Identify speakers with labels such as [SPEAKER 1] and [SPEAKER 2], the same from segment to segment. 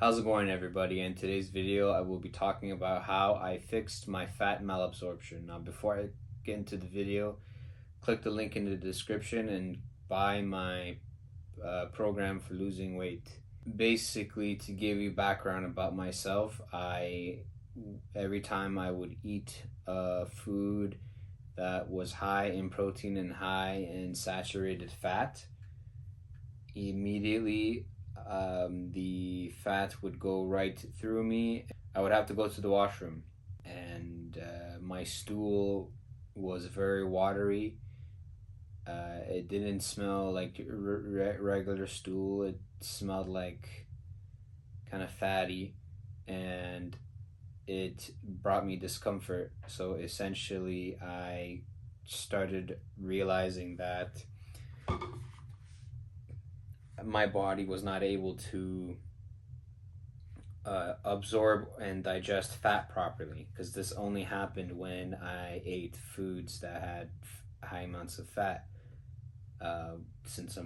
[SPEAKER 1] How's it going, everybody? In today's video I will be talking about how I fixed my fat malabsorption. Now before I get into the video, click the link in the description and buy my program for losing weight. Basically, to give you background about myself, every time I would eat food that was high in protein and high in saturated fat, immediately the fat would go right through me. I would have to go to the washroom, and my stool was very watery. It didn't smell like regular stool. It smelled like kind of fatty, and it brought me discomfort. So essentially, I started realizing that my body was not able to absorb and digest fat properly, because this only happened when I ate foods that had high amounts of fat. Since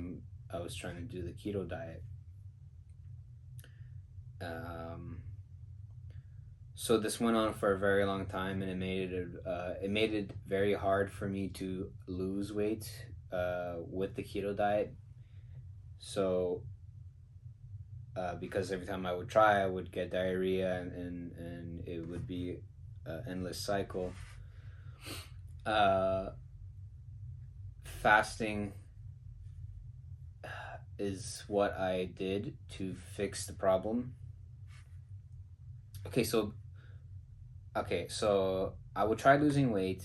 [SPEAKER 1] I was trying to do the keto diet. So this went on for a very long time, and it made it very hard for me to lose weight with the keto diet. So because every time I would try, I would get diarrhea, and it would be an endless cycle. Fasting is what I did to fix the problem. So I would try losing weight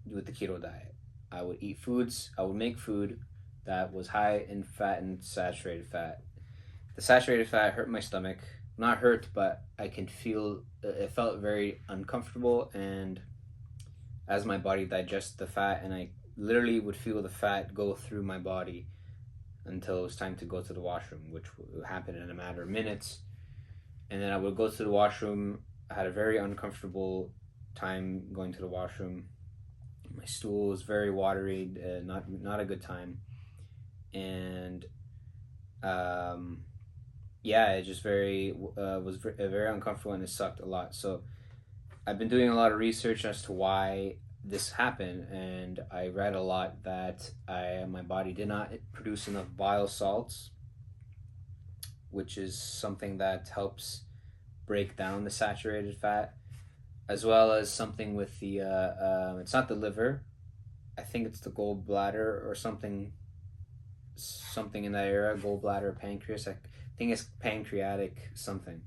[SPEAKER 1] with the keto diet. I would make food that was high in fat and saturated fat. The saturated fat hurt my stomach. Not hurt, but I can feel it felt very uncomfortable, and as my body digested the fat, and I literally would feel the fat go through my body until it was time to go to the washroom, which would happen in a matter of minutes. And then I would go to the washroom. I had a very uncomfortable time going to the washroom. My stool was very watery, not a good time. And it just was very uncomfortable, and it sucked a lot. So I've been doing a lot of research as to why this happened, and I read a lot that my body did not produce enough bile salts, which is something that helps break down the saturated fat, as well as something with the it's not the liver, I think it's the gallbladder or something in that area, gallbladder, pancreas. I think it's pancreatic something.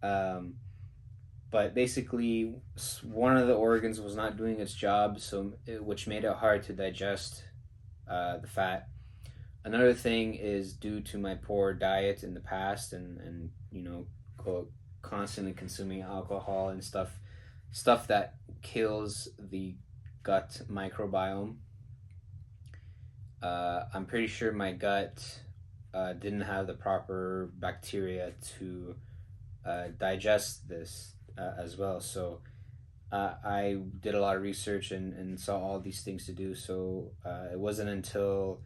[SPEAKER 1] But basically, one of the organs was not doing its job, which made it hard to digest the fat. Another thing is due to my poor diet in the past, and constantly consuming alcohol and stuff that kills the gut microbiome. I'm pretty sure my gut didn't have the proper bacteria to digest this as well. So I did a lot of research and saw all these things to do. So it wasn't until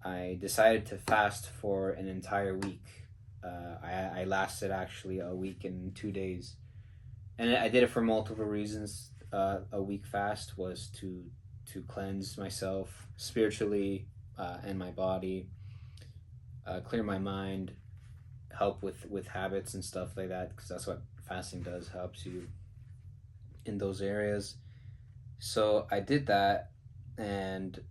[SPEAKER 1] I decided to fast for an entire week. I lasted actually a week and 2 days, and I did it for multiple reasons. A week fast was to cleanse myself spiritually and my body, clear my mind, help with habits and stuff like that, because that's what fasting does, helps you in those areas. So I did that, and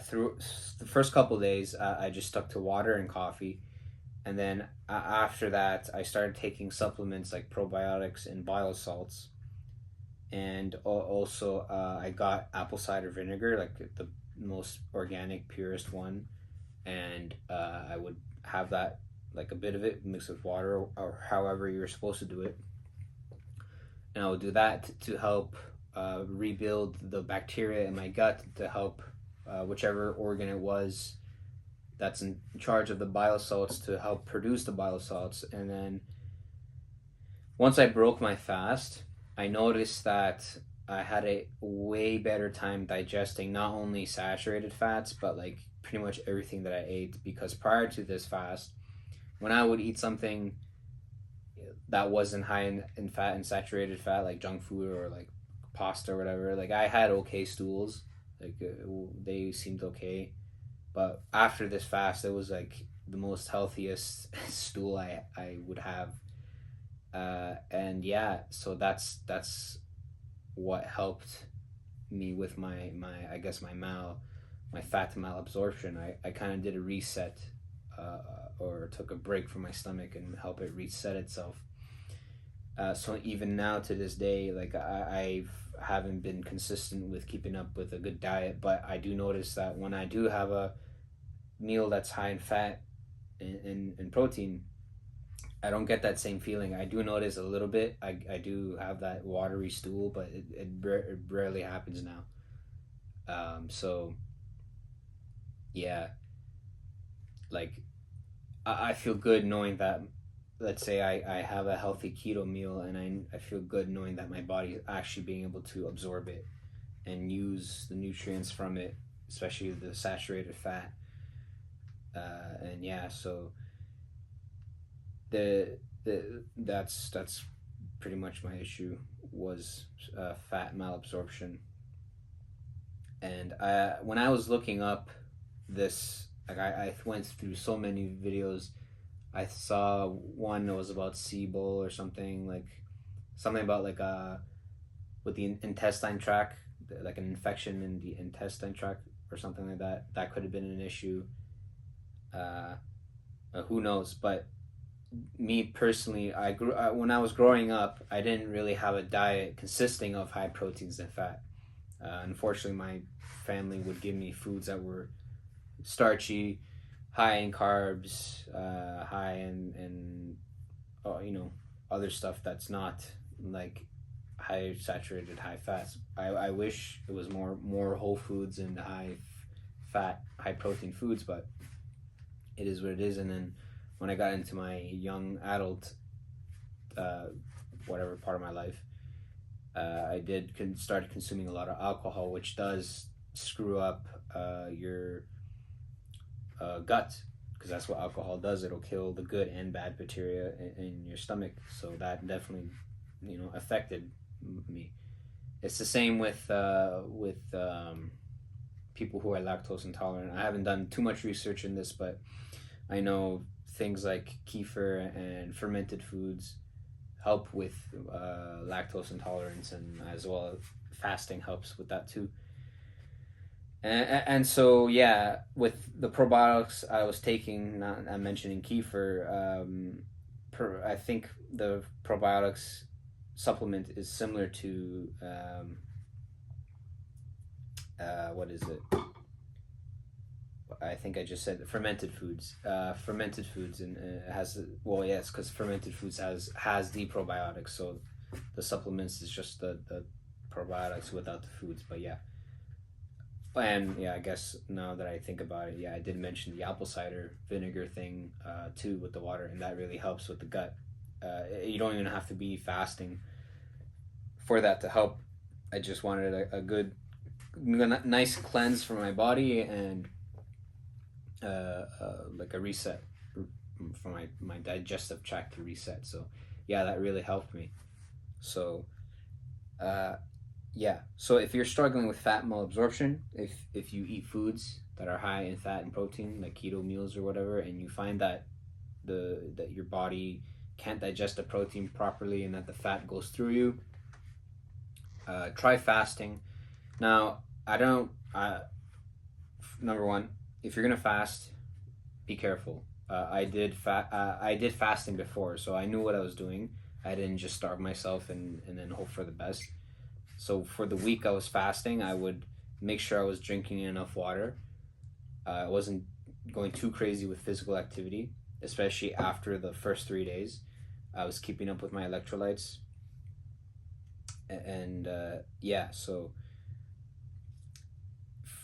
[SPEAKER 1] through the first couple of days, I just stuck to water and coffee. And then after that, I started taking supplements like probiotics and bile salts. And also, I got apple cider vinegar, like the most organic, purest one. And I would have that, like a bit of it mixed with water, or however you're supposed to do it. And I would do that to help rebuild the bacteria in my gut, to help whichever organ it was that's in charge of the bile salts, to help produce the bile salts. And then once I broke my fast, I noticed that I had a way better time digesting not only saturated fats, but like pretty much everything that I ate, because prior to this fast, when I would eat something that wasn't high in fat and saturated fat, like junk food or like pasta or whatever, like I had okay stools, like they seemed okay. But after this fast, it was like the most healthiest stool I would have. And yeah, so that's what helped me with my I guess my fat malabsorption. I kind of did a reset, or took a break from my stomach and help it reset itself. So even now to this day, like I haven't been consistent with keeping up with a good diet, but I do notice that when I do have a meal that's high in fat and protein, I don't get that same feeling. I do notice a little bit. I do have that watery stool, but it rarely happens now. So yeah, like I feel good knowing that, let's say I have a healthy keto meal, and I feel good knowing that my body is actually being able to absorb it and use the nutrients from it, especially the saturated fat. And yeah, so that's pretty much my issue was fat malabsorption. And when I was looking up this, like I went through so many videos. I saw one that was about SIBO or something, like something about like with the intestine tract, like an infection in the intestine tract or something like that. That could have been an issue. Uh, who knows? But me personally, I grew when I was growing up. I didn't really have a diet consisting of high proteins and fat. Unfortunately, my family would give me foods that were starchy, high in carbs, high in other stuff that's not like high saturated, high fats. I wish it was more whole foods and high fat, high protein foods, but it is what it is. And then when I got into my young adult, uh, whatever part of my life, I did start consuming a lot of alcohol, which does screw up your gut, because that's what alcohol does. It'll kill the good and bad bacteria in your stomach. So that definitely, affected me. It's the same with people who are lactose intolerant. I haven't done too much research in this, but I know things like kefir and fermented foods help with lactose intolerance, and as well fasting helps with that too. And so yeah, with the probiotics I was taking, not I'm mentioning kefir. I think the probiotics supplement is similar to what is it? I think I just said fermented foods. Fermented foods, and it has, well, yes, because fermented foods has the probiotics. So the supplements is just the probiotics without the foods. But yeah, and yeah, I guess now that I think about it, yeah, I did mention the apple cider vinegar thing too with the water, and that really helps with the gut. You don't even have to be fasting for that to help. I just wanted a good, nice cleanse for my body, and like a reset for my digestive tract to reset. So yeah, that really helped me. So uh, yeah, so if you're struggling with fat malabsorption, if you eat foods that are high in fat and protein, like keto meals or whatever, and you find that that your body can't digest the protein properly and that the fat goes through you, try fasting. Now, I don't. Number one, if you're gonna fast, be careful. I did fasting before, so I knew what I was doing. I didn't just starve myself and then hope for the best. So for the week I was fasting, I would make sure I was drinking enough water. I wasn't going too crazy with physical activity, especially after the first 3 days. I was keeping up with my electrolytes, and yeah. So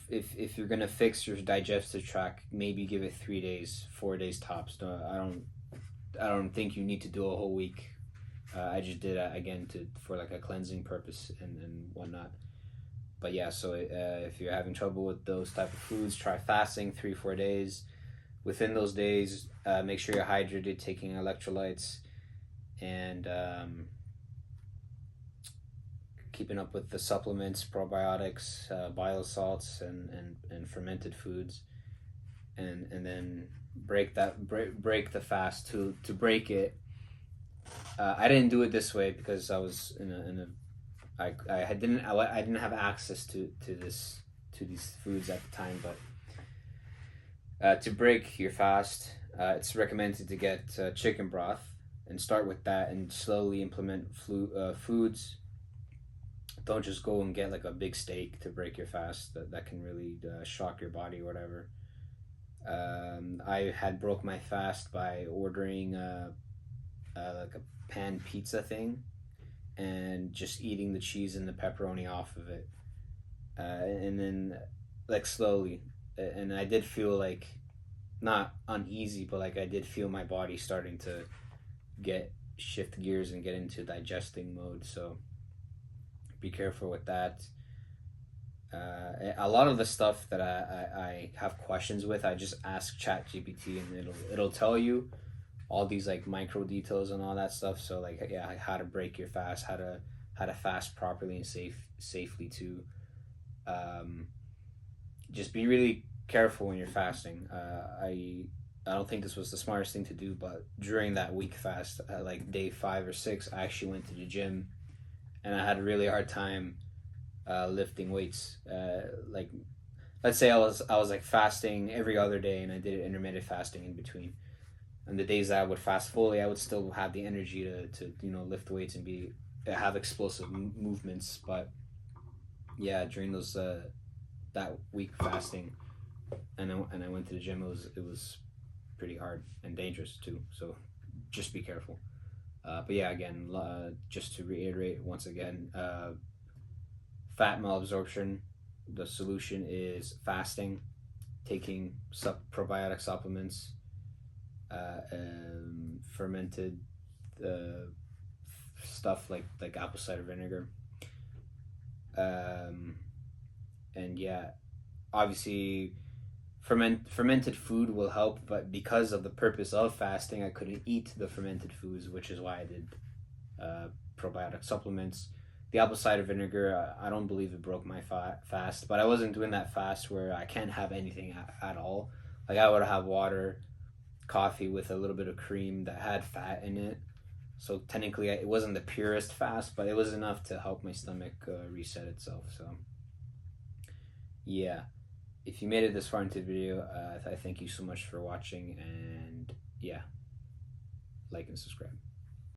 [SPEAKER 1] if you're gonna fix your digestive tract, maybe give it 3 days, 4 days tops. No, I don't think you need to do a whole week. I just did that again for like a cleansing purpose and whatnot. But yeah, so if you're having trouble with those type of foods, try fasting 3 4 days. Within those days, make sure you're hydrated, taking electrolytes, and keeping up with the supplements, probiotics, biosalts, and fermented foods, and then break the fast. To break it, I didn't do it this way because I was in a I didn't have access to these foods at the time. But to break your fast, it's recommended to get chicken broth and start with that and slowly implement foods. Don't just go and get like a big steak to break your fast. That can really shock your body or whatever. I had broke my fast by ordering like a pan pizza thing and just eating the cheese and the pepperoni off of it, and then like slowly. And I did feel like not uneasy, but like I did feel my body starting to get shift gears and get into digesting mode. So be careful with that. A lot of the stuff that I have questions with, I just ask Chat GPT and it'll tell you all these like micro details and all that stuff. So like yeah, how to break your fast, how to fast properly and safely too. Um, just be really careful when you're fasting. I don't think this was the smartest thing to do, but during that week fast, like day 5 or 6, I actually went to the gym, and I had a really hard time lifting weights. Like, let's say I was like fasting every other day, and I did intermittent fasting in between. And the days that I would fast fully, I would still have the energy to lift weights and be have explosive movements. But yeah, during those that week fasting, and I went to the gym, it was pretty hard and dangerous too. So just be careful. But yeah, again, just to reiterate once again, fat malabsorption. The solution is fasting, taking probiotic supplements, fermented uh, stuff like apple cider vinegar, um, and yeah, obviously fermented food will help, but because of the purpose of fasting, I couldn't eat the fermented foods, which is why I did probiotic supplements. The apple cider vinegar, I don't believe it broke my fast, but I wasn't doing that fast where I can't have anything at all. Like I would have water, coffee with a little bit of cream that had fat in it. So technically, it wasn't the purest fast, but it was enough to help my stomach reset itself. So yeah, if you made it this far into the video, I thank you so much for watching, and yeah, like and subscribe.